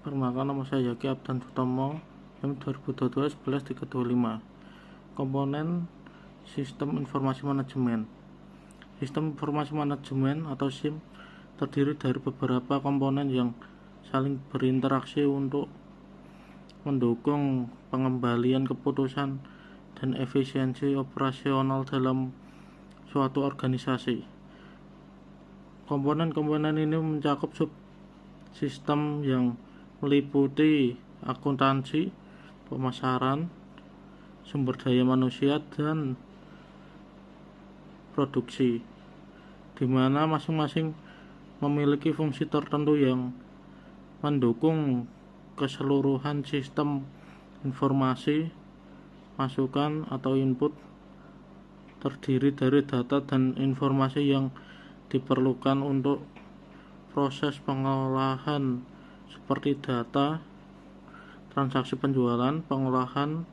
Perkenalkan, nama saya Yaki Abdan Sutomo, M 2022 11 325. Komponen Sistem Informasi Manajemen. Sistem Informasi Manajemen atau SIM terdiri dari beberapa komponen yang saling berinteraksi untuk mendukung pengembalian keputusan dan efisiensi operasional dalam suatu organisasi. Komponen-komponen ini mencakup subsistem yang meliputi akuntansi, pemasaran, sumber daya manusia, dan produksi, di mana masing-masing memiliki fungsi tertentu yang mendukung keseluruhan sistem informasi. Masukan atau input terdiri dari data dan informasi yang diperlukan untuk proses pengolahan seperti data, transaksi penjualan, pengolahan,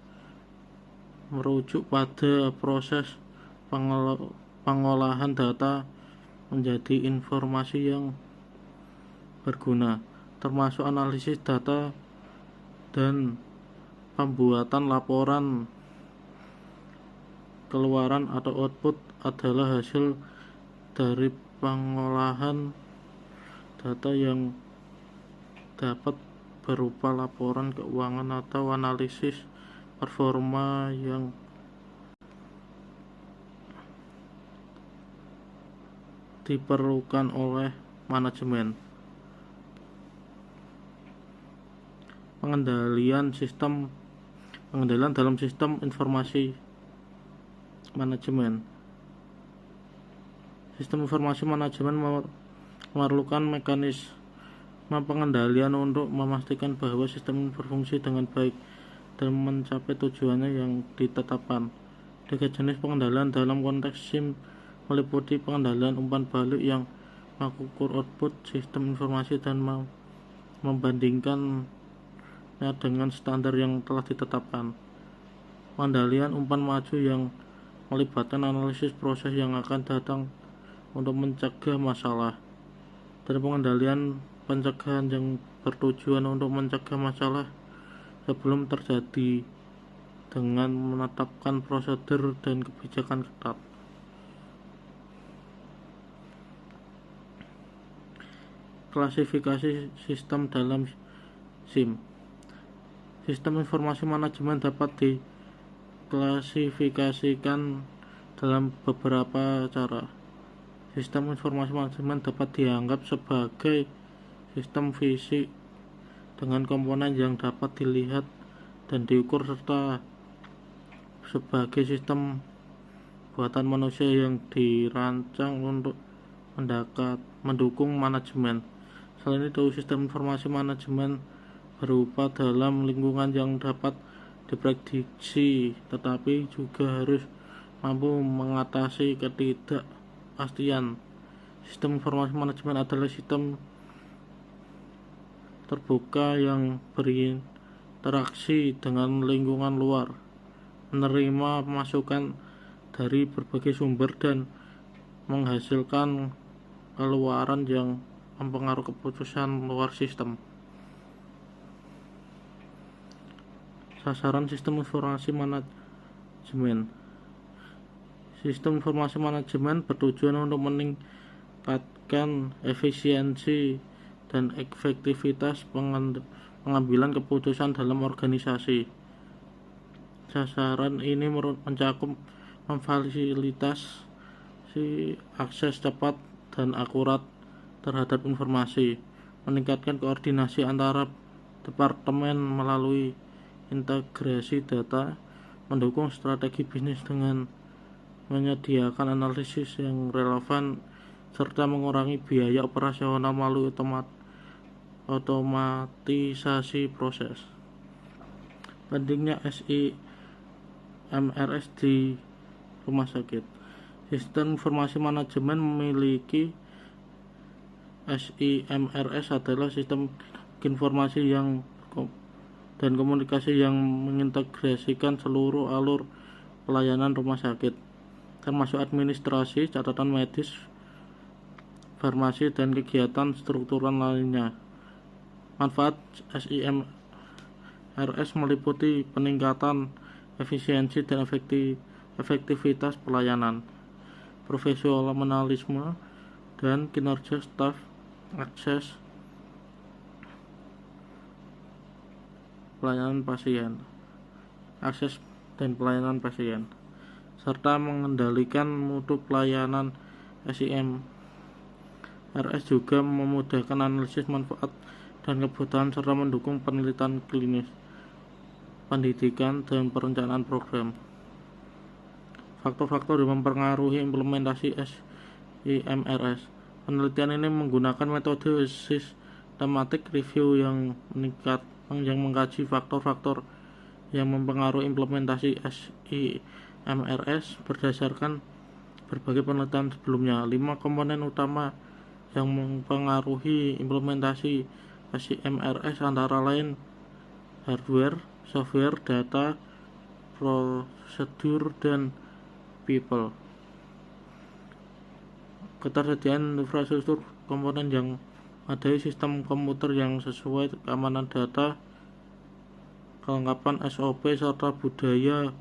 merujuk pada proses pengolahan data menjadi informasi yang berguna, termasuk analisis data dan pembuatan laporan. Keluaran atau output adalah hasil dari pengolahan data yang dapat berupa laporan keuangan atau analisis performa yang diperlukan oleh manajemen. Pengendalian dalam sistem informasi manajemen. Sistem informasi manajemen memerlukan mekanisme pengendalian untuk memastikan bahwa sistem berfungsi dengan baik dan mencapai tujuannya yang ditetapkan. Tiga jenis pengendalian dalam konteks SIM meliputi pengendalian umpan balik yang mengukur output sistem informasi dan membandingkannya dengan standar yang telah ditetapkan. Pengendalian umpan maju yang melibatkan analisis proses yang akan datang untuk mencegah masalah, dan pengendalian pencegahan yang bertujuan untuk mencegah masalah sebelum terjadi dengan menetapkan prosedur dan kebijakan ketat. Klasifikasi sistem dalam SIM. Sistem informasi manajemen dapat diklasifikasikan dalam beberapa cara. Sistem informasi manajemen dapat dianggap sebagai sistem fisik dengan komponen yang dapat dilihat dan diukur, serta sebagai sistem buatan manusia yang dirancang untuk mendukung manajemen. Selain itu, sistem informasi manajemen berupa dalam lingkungan yang dapat diprediksi, tetapi juga harus mampu mengatasi ketidakpastian. Sistem informasi manajemen adalah sistem terbuka yang berinteraksi dengan lingkungan luar, menerima masukan dari berbagai sumber, dan menghasilkan keluaran yang mempengaruhi keputusan luar sistem. Sasaran sistem informasi manajemen. Sistem informasi manajemen bertujuan untuk meningkatkan efisiensi dan efektivitas pengambilan keputusan dalam organisasi. Sasaran ini mencakup memfasilitasi akses cepat dan akurat terhadap informasi, meningkatkan koordinasi antara departemen melalui integrasi data, mendukung strategi bisnis dengan menyediakan analisis yang relevan, serta mengurangi biaya operasional melalui otomatisasi proses. Pentingnya SIMRS di rumah sakit. Sistem informasi manajemen memiliki SIMRS adalah sistem informasi dan komunikasi yang mengintegrasikan seluruh alur pelayanan rumah sakit, termasuk administrasi, catatan medis, farmasi, dan kegiatan struktural lainnya. Manfaat SIMRS meliputi peningkatan efisiensi dan efektivitas pelayanan, profesionalisme dan kinerja staf, akses dan pelayanan pasien, serta mengendalikan mutu pelayanan. SIMRS juga memudahkan analisis manfaat dan kebutuhan serta mendukung penelitian klinis, pendidikan, dan perencanaan program. Faktor-faktor yang mempengaruhi implementasi SIMRS. Penelitian ini menggunakan metode systematic review yang mengkaji faktor-faktor yang mempengaruhi implementasi SIMRS berdasarkan berbagai penelitian sebelumnya. 5 komponen utama yang mempengaruhi implementasi SIMRS antara lain hardware, software, data, prosedur, dan people. Ketersediaan infrastruktur komponen yang memadai, sistem komputer yang sesuai, keamanan data, kelengkapan SOP, serta budaya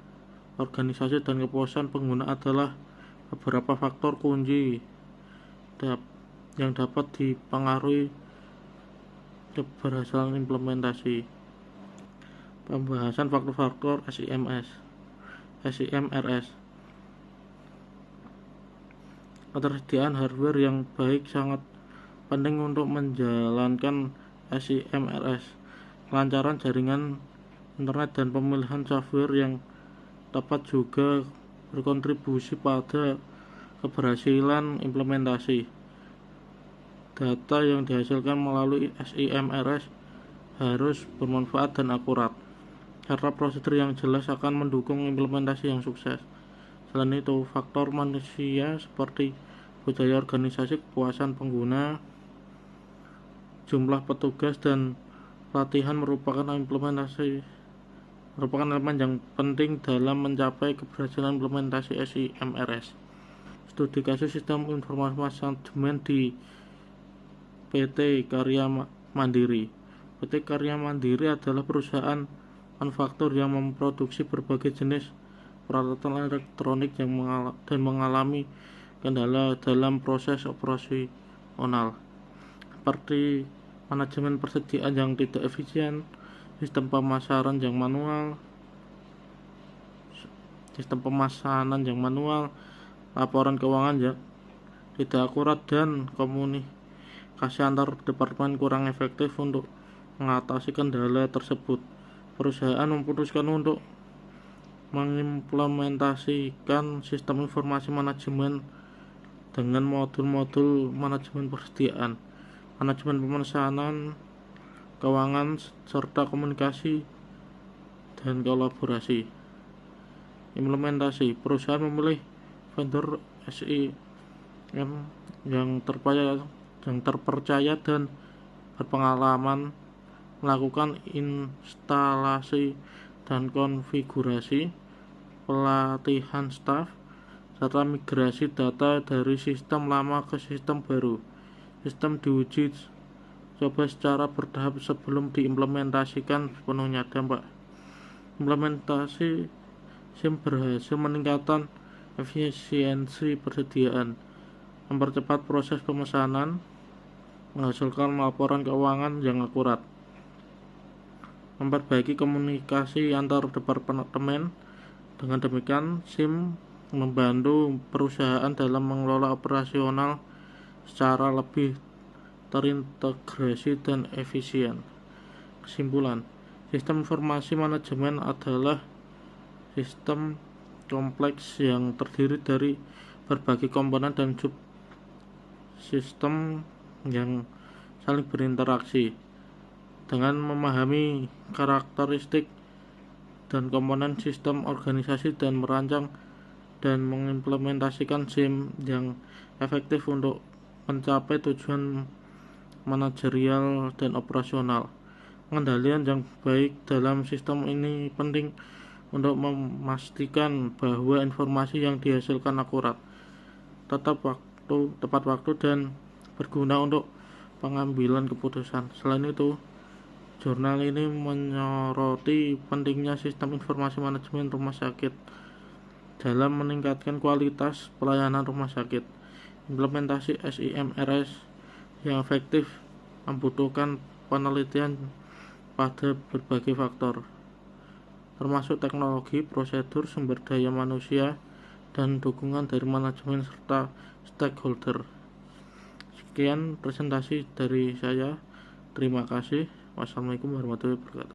organisasi dan kepuasan pengguna adalah beberapa faktor kunci yang dapat dipengaruhi keberhasilan implementasi. Pembahasan faktor-faktor SIMRS. Ketersediaan hardware yang baik sangat penting untuk menjalankan SIMRS. Kelancaran jaringan internet dan pemilihan software yang dapat juga berkontribusi pada keberhasilan implementasi. Data yang dihasilkan melalui SIMRS harus bermanfaat dan akurat, serta prosedur yang jelas akan mendukung implementasi yang sukses. Selain itu, faktor manusia seperti budaya organisasi, kepuasan pengguna, jumlah petugas, dan pelatihan merupakan elemen yang penting dalam mencapai keberhasilan implementasi SIMRS. Studi kasus sistem informasi manajemen di PT Karya Mandiri. PT Karya Mandiri adalah perusahaan manufaktur yang memproduksi berbagai jenis peralatan elektronik dan mengalami kendala dalam proses operasional, seperti manajemen persediaan yang tidak efisien, sistem pemesanan yang manual, laporan keuangan yang tidak akurat, dan komunikasi antar departemen kurang efektif. Untuk mengatasi kendala tersebut, perusahaan memutuskan untuk mengimplementasikan sistem informasi manajemen dengan modul-modul manajemen persediaan, manajemen pemesanan, keuangan, serta komunikasi dan kolaborasi. Implementasi. Perusahaan memilih vendor SIM yang terpercaya dan berpengalaman, melakukan instalasi dan konfigurasi, pelatihan staf, serta migrasi data dari sistem lama ke sistem baru. Sistem diuji coba secara bertahap sebelum diimplementasikan sepenuhnya. Dampak implementasi SIM berhasil meningkatkan efisiensi persediaan, mempercepat proses pemesanan, menghasilkan laporan keuangan yang akurat, memperbaiki komunikasi antar departemen. Dengan demikian, SIM membantu perusahaan dalam mengelola operasional secara lebih terintegrasi dan efisien. Kesimpulan, sistem informasi manajemen adalah sistem kompleks yang terdiri dari berbagai komponen dan subsistem yang saling berinteraksi. Dengan memahami karakteristik dan komponen sistem organisasi dan merancang dan mengimplementasikan SIM yang efektif untuk mencapai tujuan manajerial dan operasional. Pengendalian yang baik dalam sistem ini penting untuk memastikan bahwa informasi yang dihasilkan akurat, tepat waktu, dan berguna untuk pengambilan keputusan. Selain itu, Jurnal ini menyoroti pentingnya sistem informasi manajemen rumah sakit dalam meningkatkan kualitas pelayanan rumah sakit. Implementasi SIMRS yang efektif membutuhkan penelitian pada berbagai faktor, termasuk teknologi, prosedur, sumber daya manusia, dan dukungan dari manajemen serta stakeholder. Sekian presentasi dari saya. Terima kasih. Wassalamualaikum warahmatullahi wabarakatuh.